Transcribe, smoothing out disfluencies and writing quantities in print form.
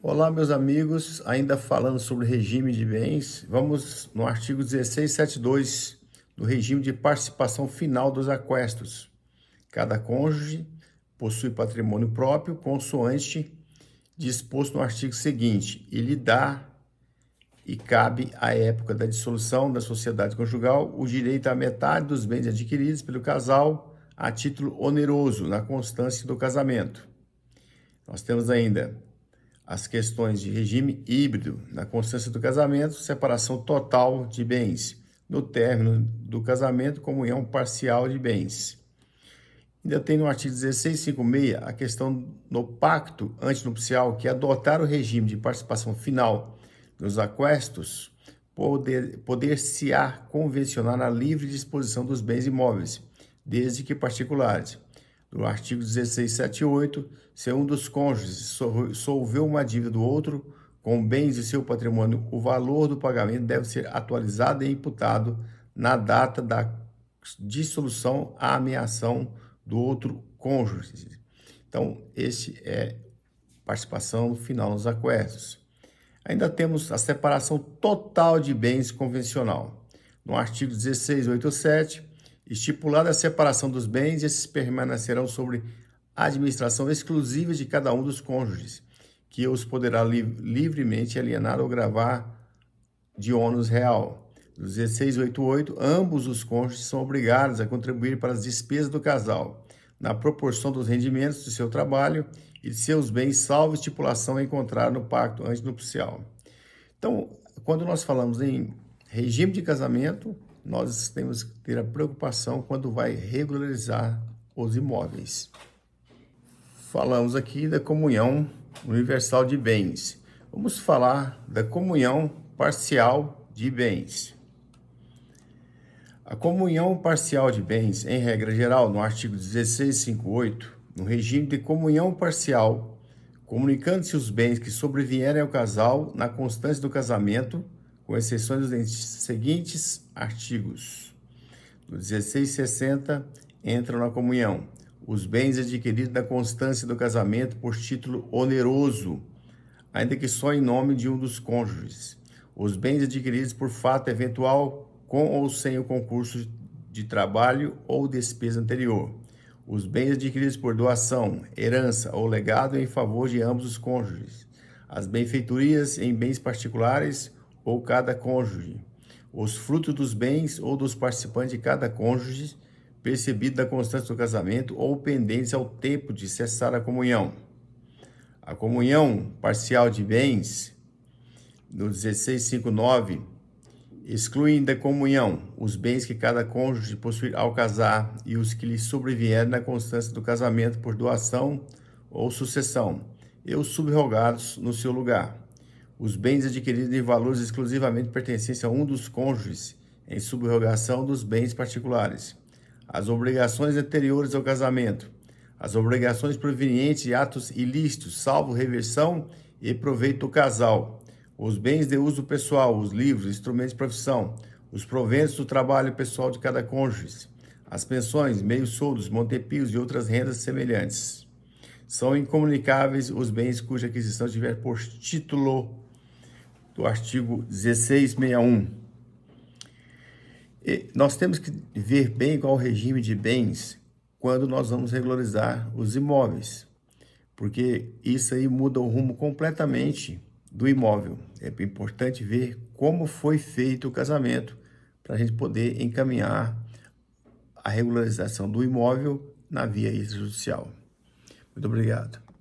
Olá, meus amigos, ainda falando sobre regime de bens, vamos no artigo 1672 do regime de participação final dos aquestos. Cada cônjuge possui patrimônio próprio consoante disposto no artigo seguinte, e lhe dá e cabe à época da dissolução da sociedade conjugal o direito à metade dos bens adquiridos pelo casal a título oneroso na constância do casamento. Nós temos ainda as questões de regime híbrido, na constância do casamento, separação total de bens, no término do casamento, comunhão parcial de bens. Ainda tem no artigo 1656 a questão no pacto antinupcial, que é adotar o regime de participação final nos aquestos, poder-se-á convencionar na livre disposição dos bens imóveis, desde que particulares. No artigo 1678, se um dos cônjuges solveu uma dívida do outro com bens de seu patrimônio, o valor do pagamento deve ser atualizado e imputado na data da dissolução à ameação do outro cônjuge. Então, esse é participação final nos aquestos. Ainda temos a separação total de bens convencional. No artigo 1687, estipulada a separação dos bens, esses permanecerão sobre a administração exclusiva de cada um dos cônjuges, que os poderá livremente alienar ou gravar de ônus real. No 1688, ambos os cônjuges são obrigados a contribuir para as despesas do casal, na proporção dos rendimentos de seu trabalho e de seus bens, salvo estipulação encontrada no pacto antinupcial. Então, quando nós falamos em regime de casamento, nós temos que ter a preocupação quando vai regularizar os imóveis. Falamos aqui da comunhão universal de bens. Vamos falar da comunhão parcial de bens. A comunhão parcial de bens, em regra geral, no artigo 1658, no regime de comunhão parcial, comunicando-se os bens que sobrevierem ao casal na constância do casamento, com exceções dos seguintes artigos. No 1660, entram na comunhão os bens adquiridos na constância do casamento por título oneroso, ainda que só em nome de um dos cônjuges. Os bens adquiridos por fato eventual, com ou sem o concurso de trabalho ou despesa anterior. Os bens adquiridos por doação, herança ou legado em favor de ambos os cônjuges. As benfeitorias em bens particulares ou cada cônjuge. Os frutos dos bens ou dos participantes de cada cônjuge, percebido da constância do casamento ou pendentes ao tempo de cessar a comunhão. A comunhão parcial de bens, no 1659, excluem da comunhão os bens que cada cônjuge possuir ao casar e os que lhe sobrevierem na constância do casamento por doação ou sucessão, e os subrogados no seu lugar. Os bens adquiridos em valores exclusivamente pertencentes a um dos cônjuges, em subrogação dos bens particulares. As obrigações anteriores ao casamento. As obrigações provenientes de atos ilícitos, salvo reversão e proveito do casal. Os bens de uso pessoal, os livros, instrumentos de profissão, os proventos do trabalho pessoal de cada cônjuge, as pensões, meios soldos, montepios e outras rendas semelhantes. São incomunicáveis os bens cuja aquisição tiver por título do artigo 1661. E nós temos que ver bem qual o regime de bens quando nós vamos regularizar os imóveis, porque isso aí muda o rumo completamente do imóvel. É importante ver como foi feito o casamento para a gente poder encaminhar a regularização do imóvel na via extrajudicial. Muito obrigado.